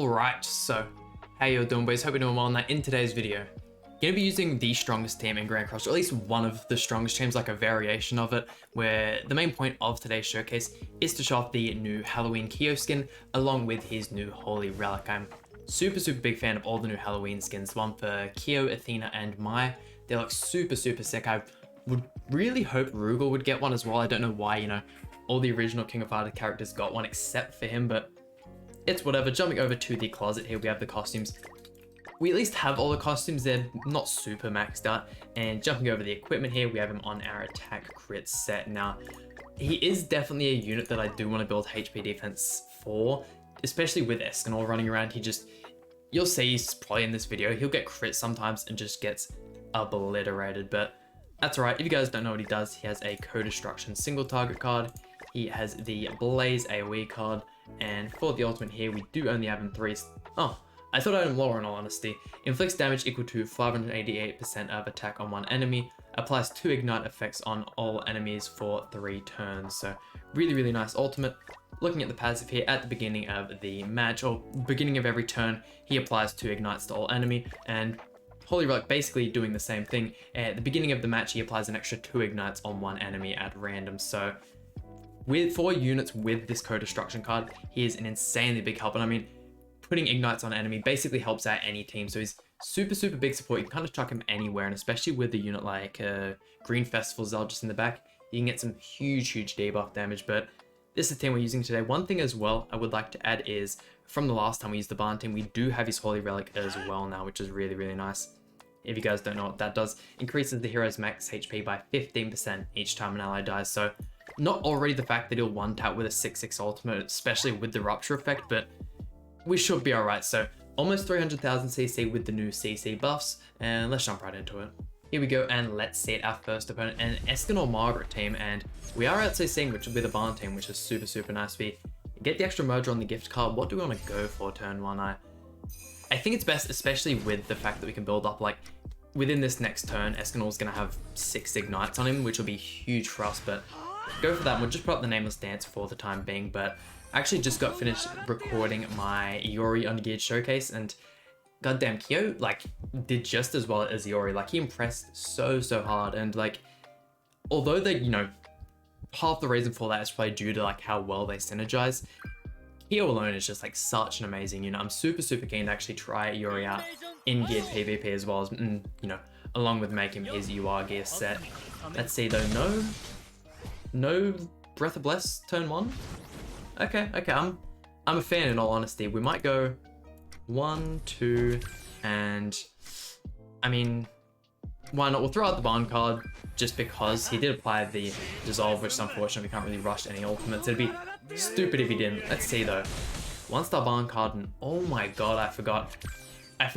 Alright, so how you doing, boys? Hope you're doing well. Now in today's video, gonna be using the strongest team in Grand Cross, or at least one of the strongest teams, like a variation of it, where the main point of today's showcase is to show off the new Halloween KYO skin along with his new Holy Relic. I'm super big fan of all the new Halloween skins. The one for KYO, Athena, and Mai. They look super sick. I would really hope Rugal would get one as well. I don't know why, all the original King of Fighters characters got one except for him, but it's whatever. Jumping over to the closet here, we have the costumes. We at least have all the costumes. They're not super maxed out. And jumping over the equipment here, we have him on our attack crit set. Now, he is definitely a unit that I do want to build HP defense for, especially with Escanor running around. You'll see he's probably in this video, he'll get crit sometimes and just gets obliterated, but that's alright. If you guys don't know what he does, he has a co-destruction single target card. He has the Blaze AoE card, and for the ultimate here, we do only have him 3. Oh, I thought I had him lower in all honesty. Inflicts damage equal to 588% of attack on one enemy. Applies 2 ignite effects on all enemies for 3 turns. So really nice ultimate. Looking at the passive here, at the beginning of the match, or beginning of every turn, he applies 2 ignites to all enemy, and Holy Relic basically doing the same thing. At the beginning of the match, he applies an extra 2 ignites on one enemy at random. So for units with this co-destruction card, he is an insanely big help. And I mean, putting ignites on enemy basically helps out any team. So he's super big support. You can kind of chuck him anywhere, and especially with a unit like Green Festival Zell just in the back, you can get some huge debuff damage. But this is the team we're using today. One thing as well I would like to add is, from the last time we used the Barn team, we do have his Holy Relic as well now, which is really nice. If you guys don't know what that does, increases the hero's max HP by 15% each time an ally dies. So not already the fact that he'll one tap with a 6/6 ultimate, especially with the rupture effect, but we should be alright. So almost 300,000 CC with the new CC buffs, and let's jump right into it. Here we go, and let's see our first opponent, an Escanor Margaret team, and we are actually seeing which will be the Barn team, which is super nice. We get the extra merger on the gift card. What do we want to go for turn 1? I think it's best, especially with the fact that we can build up, like, within this next turn, Escanor's going to have 6 ignites on him, which will be huge for us, but go for that. We'll just put up the Nameless Dance for the time being. But I actually just got finished recording my Yori Ungeared showcase, and goddamn, KYO did just as well as Yori. Like, he impressed so hard, and although they, half the reason for that is probably due to how well they synergize, KYO alone is just such an amazing unit. I'm super keen to actually try Yori out in geared PvP as well as, along with making his UR gear set. Let's see though, no Breath of Bless turn 1. Okay, I'm a fan in all honesty. We might go 1, 2, and I mean, why not? We'll throw out the Barn card just because he did apply the Dissolve, which is unfortunate. We can't really rush any ultimates. It'd be stupid if he didn't. Let's see though. 1-star Barn card, and oh my god, I forgot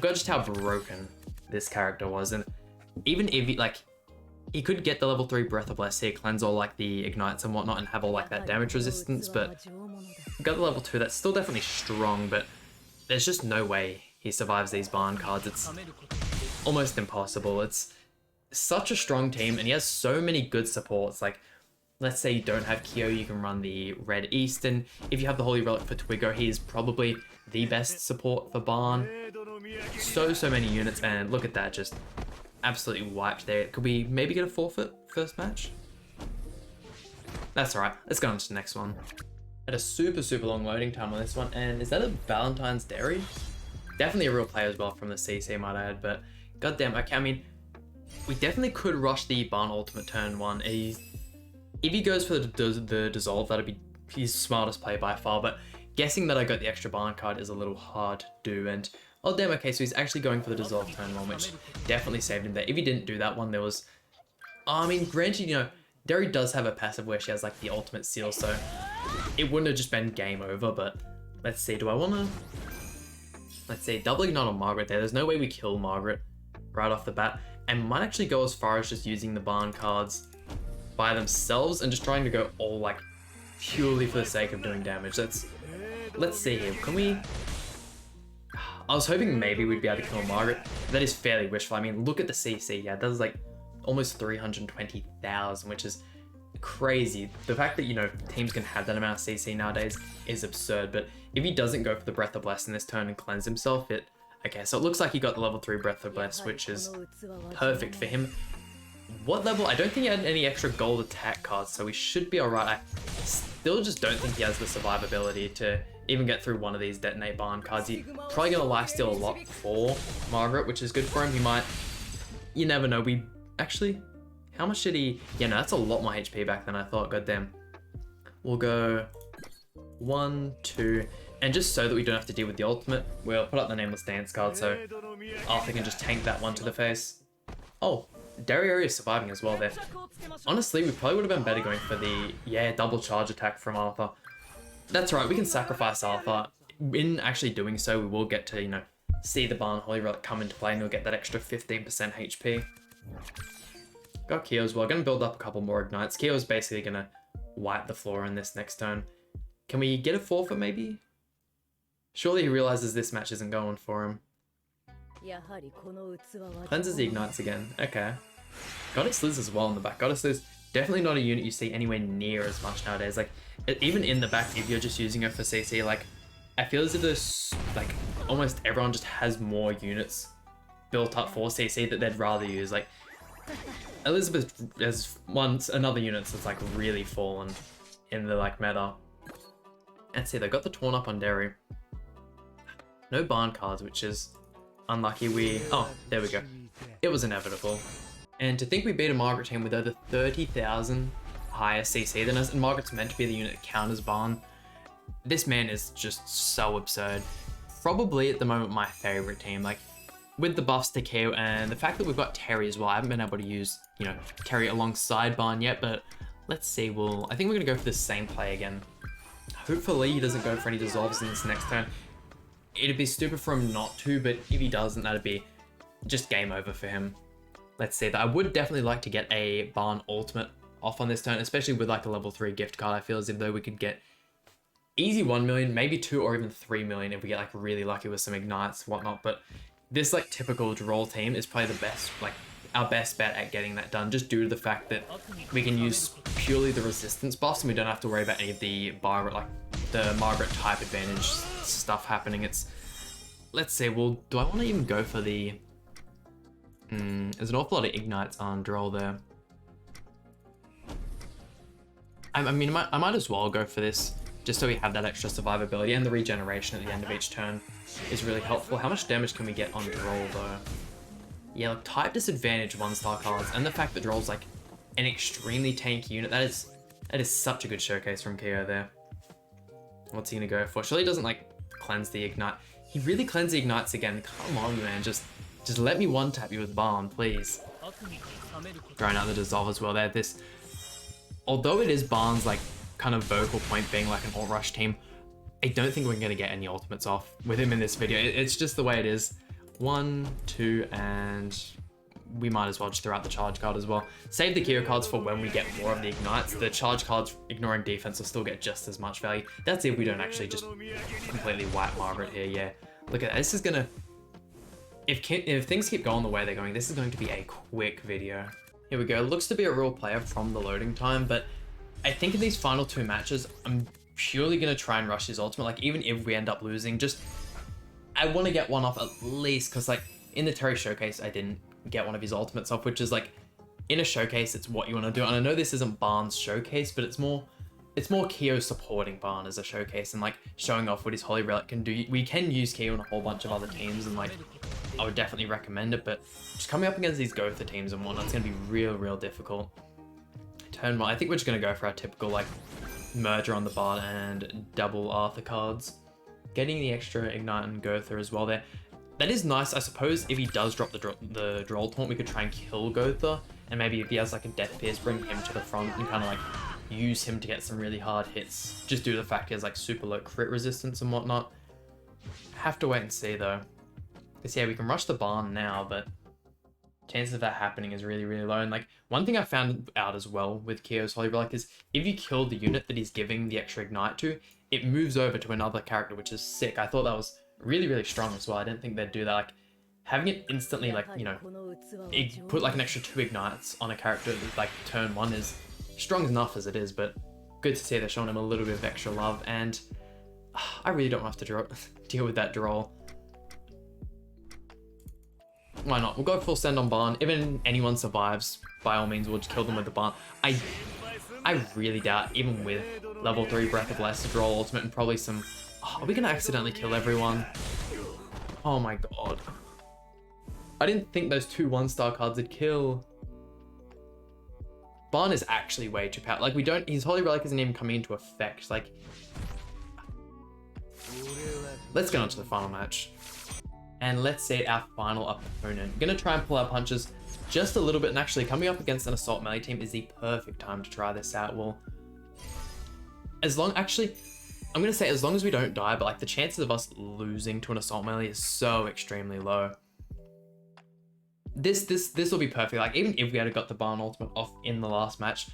just how broken this character was. And even if he could get the level 3 Breath of Bless here, cleanse all the ignites and whatnot, and have all that damage resistance, but got the level 2, that's still definitely strong, but there's just no way he survives these Barn cards. It's almost impossible. It's such a strong team, and he has so many good supports. Let's say you don't have KYO, you can run the Red Eastern. If you have the Holy Relic for Twiggo, he is probably the best support for Barn. So many units, and look at that, just absolutely wiped there. Could we maybe get a forfeit first match? That's alright, let's go on to the next one. Had a super long loading time on this one, and is that a Valentine's Dairy? Definitely a real player as well from the CC, might I add, but goddamn, okay, I mean, we definitely could rush the Barn ultimate turn 1. If he goes for the Dissolve, that'd be his smartest play by far, but guessing that I got the extra Barn card is a little hard to do, and oh damn, okay, so he's actually going for the Dissolve turn 1, which definitely saved him there. If he didn't do that one, there was, I mean, granted, Derry does have a passive where she has the ultimate seal, so it wouldn't have just been game over, but let's see, do I want to, let's see, double ignite on Margaret there. There's no way we kill Margaret right off the bat, and might actually go as far as just using the Barn cards by themselves and just trying to go all purely for the sake of doing damage. Let's see here, can we, I was hoping maybe we'd be able to kill Margaret. That is fairly wishful. I mean, look at the CC. Yeah, that is almost 320,000, which is crazy. The fact that, you know, teams can have that amount of CC nowadays is absurd, but if he doesn't go for the Breath of Bless in this turn and cleanse himself, okay, so it looks like he got the level 3 Breath of Bless, which is perfect for him. What level? I don't think he had any extra gold attack cards, so we should be alright. I still just don't think he has the survivability to even get through one of these Detonate Barn cards. He's probably going to lifesteal a lot for Margaret, which is good for him. He might... You never know. We... Actually... How much did he... Yeah, no, that's a lot more HP back than I thought. Goddamn. We'll go 1, 2, and just so that we don't have to deal with the ultimate, we'll put up the Nameless Dance card so Arthur can just tank that one to the face. Oh, Dario is surviving as well there. Honestly, we probably would have been better going for the, double charge attack from Arthur. That's right, we can sacrifice Arthur. In actually doing so, we will get to, you know, see the Barn Holy Relic come into play and we'll get that extra 15% HP. Got KYO as well. Going to build up a couple more ignites. KYO is basically going to wipe the floor in this next turn. Can we get a forfeit maybe? Surely he realizes this match isn't going for him. Cleanses the ignites again. Okay. Goddess Liz as well in the back. Goddess Liz, definitely not a unit you see anywhere near as much nowadays. Like, even in the back, if you're just using her for CC, like, I feel as if there's, like, almost everyone just has more units built up for CC that they'd rather use. Like, Elizabeth has another unit that's, like, really fallen in the, like, meta. And see, they got the Torn Up on Derry. No Barn cards, which is unlucky. Oh, there we go. It was inevitable. And to think we beat a Margaret team with over 30,000 higher CC than us, and Margaret's meant to be the unit that counters Barn. This man is just so absurd. Probably at the moment my favorite team. Like, with the buffs to KYO and the fact that we've got Terry as well. I haven't been able to use, you know, Terry alongside Barn yet, but let's see. I think we're gonna go for the same play again. Hopefully he doesn't go for any dissolves in this next turn. It'd be stupid for him not to, but if he doesn't, that'd be just game over for him. Let's see that. I would definitely like to get a Barn ultimate off on this turn, especially with like a level 3 gift card. I feel as if though we could get easy 1 million, maybe 2 or even 3 million if we get like really lucky with some ignites, whatnot. But this like typical droll team is probably the best, like our best bet at getting that done, just due to the fact that we can use purely the resistance buffs and we don't have to worry about any of the Margaret type advantage stuff happening. Let's see, well, do I want to even go for the... there's an awful lot of ignites on droll there. I mean, I might as well go for this, just so we have that extra survivability, and the regeneration at the end of each turn is really helpful. How much damage can we get on droll though? Yeah, like type disadvantage 1-star cards, and the fact that droll's like an extremely tanky unit, that is such a good showcase from KYO there. What's he gonna go for? Surely he doesn't like cleanse the ignite. He really cleansed the ignites again. Come on, man, just let me one-tap you with Barn, please. Throwing out the dissolve as well there. Although it is Barn's like kind of vocal point being like an alt rush team, I don't think we're gonna get any ultimates off with him in this video. It's just the way it is. 1, 2, and we might as well just throw out the charge card as well. Save the KYO cards for when we get more of the ignites. The charge cards ignoring defense will still get just as much value. That's if we don't actually just completely wipe Margaret here. Yeah, look at that. This is gonna, if things keep going the way they're going, this is going to be a quick video. Here we go. Looks to be a real player from the loading time, but I think in these final 2 matches, I'm purely gonna try and rush his ultimate. Like, even if we end up losing, I want to get one off at least, because like in the Terry showcase, I didn't get one of his ultimates off, which is like, in a showcase, it's what you want to do. And I know this isn't Barn's showcase, but it's more KYO supporting Barn as a showcase and like showing off what his Holy Relic can do. We can use KYO on a whole bunch of other teams, and like I would definitely recommend it, but just coming up against these Gotha teams and whatnot, it's going to be real difficult. Turn 1, I think we're just going to go for our typical like merger on the Bard and double Arthur cards. Getting the extra Ignite and Gotha as well there. That is nice. I suppose if he does drop the Droll Taunt, we could try and kill Gotha, and maybe if he has like a Death Pierce, bring him to the front and kind of like use him to get some really hard hits, just due to the fact he has like super low crit resistance and whatnot. Have to wait and see though. Because yeah, we can rush the Barn now, but chances of that happening is really low. And like one thing I found out as well with KYO's Holy Relic is if you kill the unit that he's giving the extra Ignite to, it moves over to another character, which is sick. I thought that was really strong as well. I didn't think they'd do that. Like having it instantly, like, you know, put like an extra 2 ignites on a character like turn 1 is strong enough as it is, but good to see they're showing him a little bit of extra love, and I really don't have to deal with that draw. Why not? We'll go full send on Barn. Even anyone survives, by all means, we'll just kill them with the Barn. I really doubt, even with level 3 Breath of Bless, draw ultimate, and probably some... Oh, are we gonna accidentally kill everyone? Oh my god. I didn't think those 2 1-star cards would kill. Barn is actually way too powerful. Like, we don't... His Holy Relic isn't even coming into effect. Like... Let's get on to the final match. And let's see our final opponent. Gonna try and pull our punches just a little bit, and actually coming up against an assault melee team is the perfect time to try this out. Well, actually, I'm gonna say as long as we don't die, but like the chances of us losing to an assault melee is so extremely low. This will be perfect. Like, even if we had got the Barn ultimate off in the last match,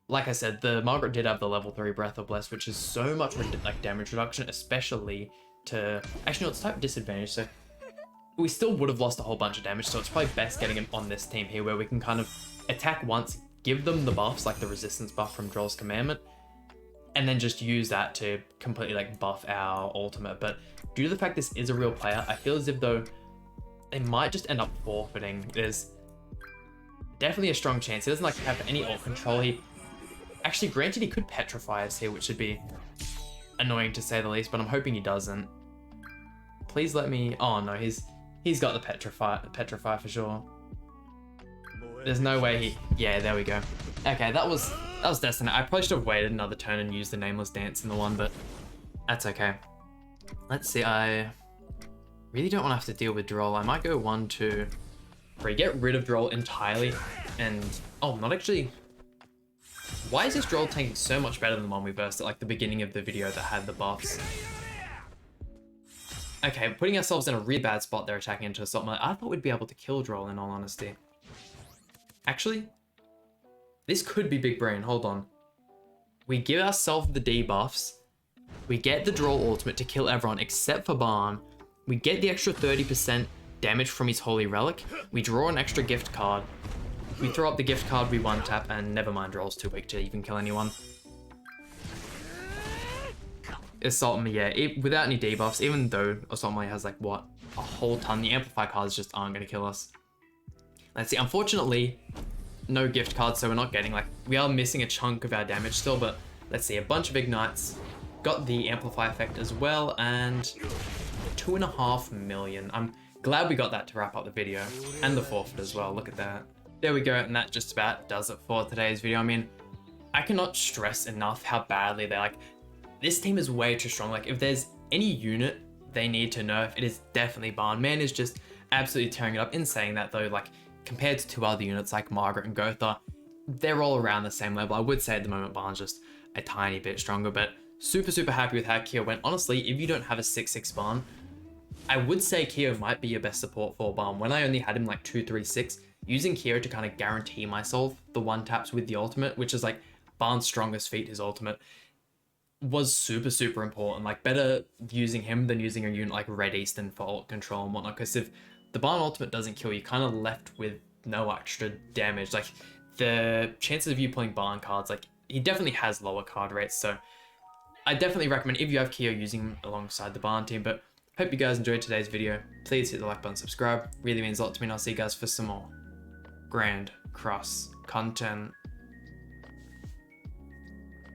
like I said, the Margaret did have the level 3 Breath of Bless, which is so much like damage reduction, especially to... Actually, no, it's type disadvantage, so we still would have lost a whole bunch of damage, so it's probably best getting it on this team here, where we can kind of attack once, give them the buffs, like the resistance buff from Droll's Commandment, and then just use that to completely like buff our ultimate. But due to the fact this is a real player, I feel as if though they might just end up forfeiting. There's definitely a strong chance. He doesn't like have any ult control. He actually, granted, he could petrify us here, which would be annoying to say the least, but I'm hoping he doesn't. Please let me... Oh no, he's got the petrify for sure. There's no way he... Yeah, there we go. Okay, that was destined. I probably should have waited another turn and used the Nameless Dance in the one, but that's okay. Let's see, I really don't want to have to deal with Droll. I might go 1, 2, 3. Get rid of Droll entirely, and... Oh, not actually... Why is this Droll tanking so much better than the one we versed at like the beginning of the video that had the buffs? Okay, putting ourselves in a really bad spot there, attacking into assault melee. I thought we'd be able to kill Droll, in all honesty. Actually, this could be big brain. Hold on. We give ourselves the debuffs. We get the Droll ultimate to kill everyone except for Barn. We get the extra 30% damage from his Holy Relic. We draw an extra gift card. We throw up the gift card, we 1-tap, and never mind, Droll's too weak to even kill anyone. Assault Melee, yeah, without any debuffs, even though Assault Melee has like, what, a whole ton, the Amplify cards just aren't going to kill us. Let's see, unfortunately, no gift cards, so we're not getting, like, we are missing a chunk of our damage still, but let's see, a bunch of Ignites, got the Amplify effect as well, and 2.5 million. I'm glad we got that to wrap up the video, and the forfeit as well, look at that. There we go, and that just about does it for today's video. I mean, I cannot stress enough how badly they like... This team is way too strong. Like, if there's any unit they need to nerf, it is definitely Barn. Man is just absolutely tearing it up. In saying that though, like, compared to 2 other units like Margaret and Gotha, they're all around the same level. I would say at the moment Barn's just a tiny bit stronger, but super happy with how KYO went. Honestly, if you don't have a 6/6 Barn, I would say KYO might be your best support for Barn. When I only had him like 2/3/6, using KYO to kind of guarantee myself the 1-taps with the ultimate, which is like Barn's strongest feat, his ultimate, was super important. Like, better using him than using a unit like Red Eastern for ult control and whatnot, because if the Barn ultimate doesn't kill you, kind of left with no extra damage. Like, the chances of you pulling Barn cards, like, he definitely has lower card rates, so I definitely recommend if you have KYO using him alongside the Barn team. But hope you guys enjoyed today's video. Please hit the like button, subscribe, really means a lot to me, and I'll see you guys for some more Grand Cross content.